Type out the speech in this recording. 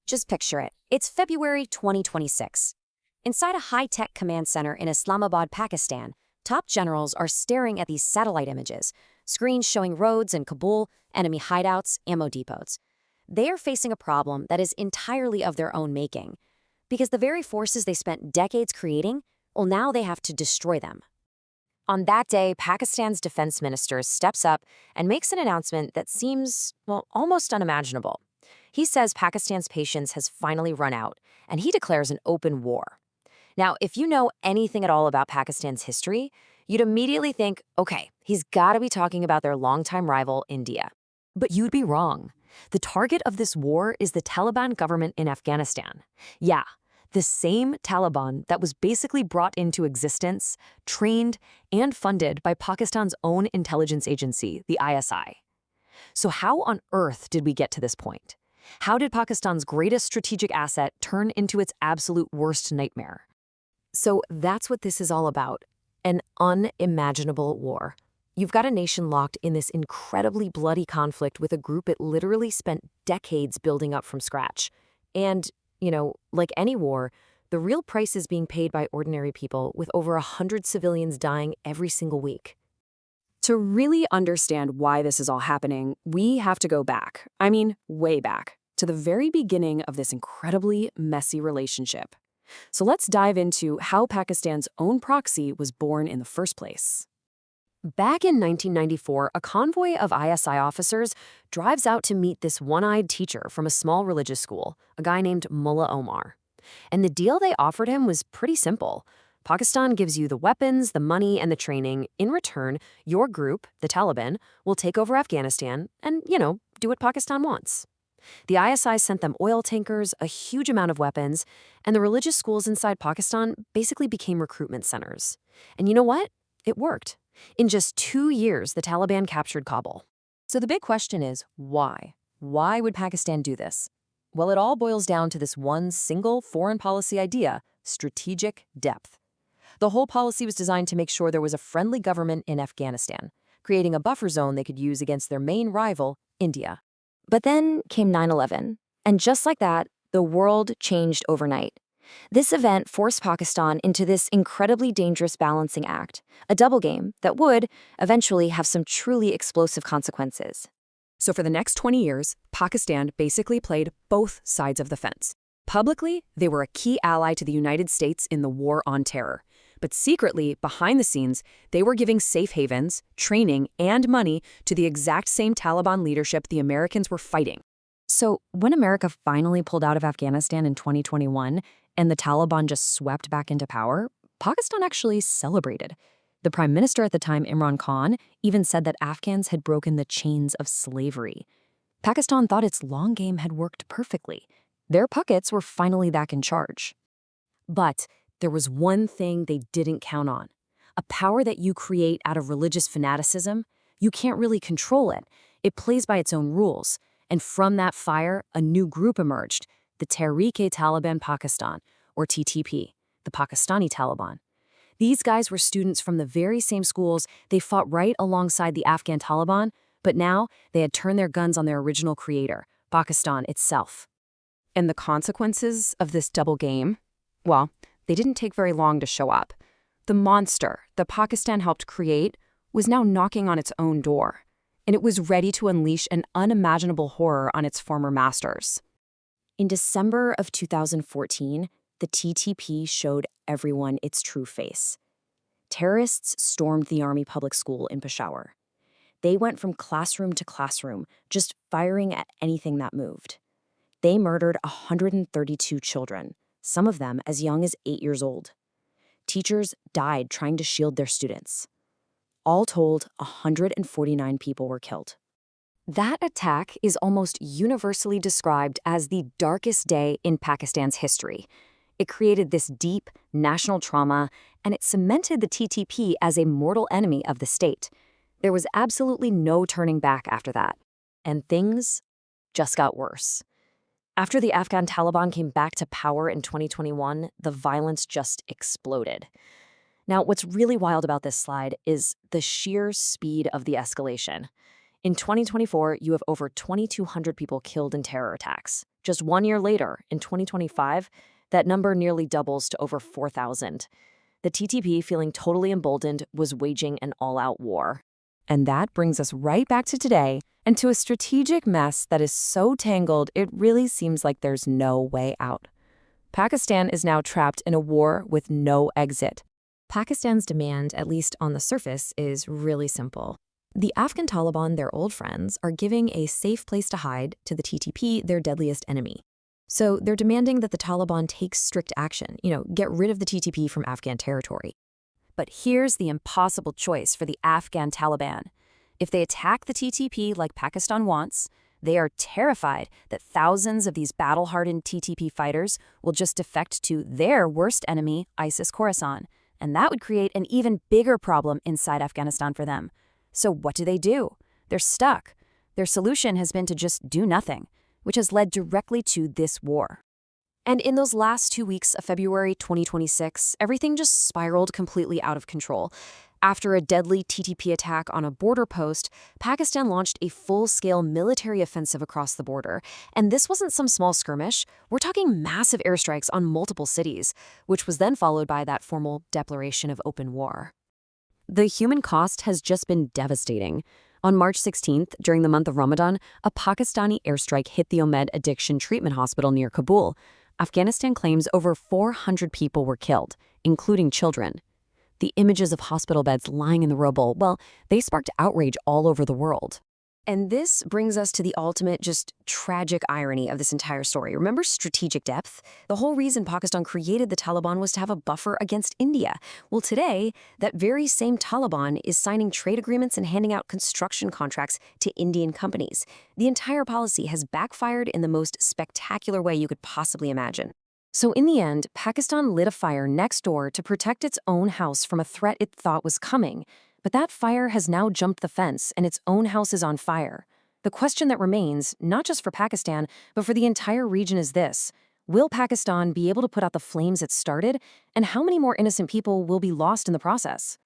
Just picture it. It's February 2026. Inside a high-tech command center in Islamabad, Pakistan, top generals are staring at these satellite images, screens showing roads in Kabul, enemy hideouts, ammo depots. They are facing a problem that is entirely of their own making, because the very forces they spent decades creating, well, now they have to destroy them. On that day, Pakistan's defense minister steps up and makes an announcement that seems, well, almost unimaginable. He says Pakistan's patience has finally run out, and he declares an open war. Now, if you know anything at all about Pakistan's history, you'd immediately think, okay, he's got to be talking about their longtime rival, India. But you'd be wrong. The target of this war is the Taliban government in Afghanistan. Yeah, the same Taliban that was basically brought into existence, trained, and funded by Pakistan's own intelligence agency, the ISI. So how on earth did we get to this point? How did Pakistan's greatest strategic asset turn into its absolute worst nightmare? So that's what this is all about, an unimaginable war. You've got a nation locked in this incredibly bloody conflict with a group it literally spent decades building up from scratch. And, like any war, the real price is being paid by ordinary people, with over 100 civilians dying every single week. To really understand why this is all happening, we have to go back, way back, to the very beginning of this incredibly messy relationship. So let's dive into how Pakistan's own proxy was born in the first place. Back in 1994, a convoy of ISI officers drives out to meet this one-eyed teacher from a small religious school, a guy named Mullah Omar. And the deal they offered him was pretty simple. Pakistan gives you the weapons, the money, and the training. In return, your group, the Taliban, will take over Afghanistan and, do what Pakistan wants. The ISI sent them oil tankers, a huge amount of weapons, and the religious schools inside Pakistan basically became recruitment centers. And you know what? It worked. In just 2 years, the Taliban captured Kabul. So the big question is, why? Why would Pakistan do this? Well, it all boils down to this one single foreign policy idea: strategic depth. The whole policy was designed to make sure there was a friendly government in Afghanistan, creating a buffer zone they could use against their main rival, India. But then came 9/11, and just like that, the world changed overnight. This event forced Pakistan into this incredibly dangerous balancing act, a double game that would eventually have some truly explosive consequences. So for the next 20 years, Pakistan basically played both sides of the fence. Publicly, they were a key ally to the United States in the war on terror. But secretly, behind the scenes, they were giving safe havens, training, and money to the exact same Taliban leadership the Americans were fighting. So when America finally pulled out of Afghanistan in 2021 and the Taliban just swept back into power, Pakistan actually celebrated. The prime minister at the time, Imran Khan, even said that Afghans had broken the chains of slavery. Pakistan thought its long game had worked perfectly. Their puppets were finally back in charge. But there was one thing they didn't count on: a power that you create out of religious fanaticism. You can't really control it. It plays by its own rules. And from that fire, a new group emerged, the Tehreek-e-Taliban Pakistan, or TTP, the Pakistani Taliban. These guys were students from the very same schools they fought right alongside the Afghan Taliban, but now they had turned their guns on their original creator, Pakistan itself. And the consequences of this double game? Well, they didn't take very long to show up. The monster that Pakistan helped create was now knocking on its own door, and it was ready to unleash an unimaginable horror on its former masters. In December of 2014, the TTP showed everyone its true face. Terrorists stormed the Army Public School in Peshawar. They went from classroom to classroom, just firing at anything that moved. They murdered 132 children, some of them as young as 8 years old. Teachers died trying to shield their students. All told, 149 people were killed. That attack is almost universally described as the darkest day in Pakistan's history. It created this deep national trauma, and it cemented the TTP as a mortal enemy of the state. There was absolutely no turning back after that. And things just got worse. After the Afghan Taliban came back to power in 2021, the violence just exploded. Now, what's really wild about this slide is the sheer speed of the escalation. In 2024, you have over 2,200 people killed in terror attacks. Just 1 year later, in 2025, that number nearly doubles to over 4,000. The TTP, feeling totally emboldened, was waging an all-out war. And that brings us right back to today and to a strategic mess that is so tangled it really seems like there's no way out. Pakistan is now trapped in a war with no exit. Pakistan's demand, at least on the surface, is really simple. The Afghan Taliban, their old friends, are giving a safe place to hide to the TTP, their deadliest enemy. So they're demanding that the Taliban take strict action, get rid of the TTP from Afghan territory. But here's the impossible choice for the Afghan Taliban. If they attack the TTP like Pakistan wants, they are terrified that thousands of these battle-hardened TTP fighters will just defect to their worst enemy, ISIS-Khorasan, and that would create an even bigger problem inside Afghanistan for them. So what do? They're stuck. Their solution has been to just do nothing, which has led directly to this war. And in those last 2 weeks of February 2026, everything just spiraled completely out of control. After a deadly TTP attack on a border post, Pakistan launched a full-scale military offensive across the border. And this wasn't some small skirmish. We're talking massive airstrikes on multiple cities, which was then followed by that formal declaration of open war. The human cost has just been devastating. On March 16th, during the month of Ramadan, a Pakistani airstrike hit the Omed Addiction Treatment Hospital near Kabul. Afghanistan claims over 400 people were killed, including children. The images of hospital beds lying in the rubble, well, they sparked outrage all over the world. And this brings us to the ultimate, just tragic irony of this entire story. Remember strategic depth? The whole reason Pakistan created the Taliban was to have a buffer against India. Well, today, that very same Taliban is signing trade agreements and handing out construction contracts to Indian companies. The entire policy has backfired in the most spectacular way you could possibly imagine. So in the end, Pakistan lit a fire next door to protect its own house from a threat it thought was coming. But that fire has now jumped the fence and its own house is on fire. The question that remains, not just for Pakistan, but for the entire region is this: will Pakistan be able to put out the flames it started? And how many more innocent people will be lost in the process?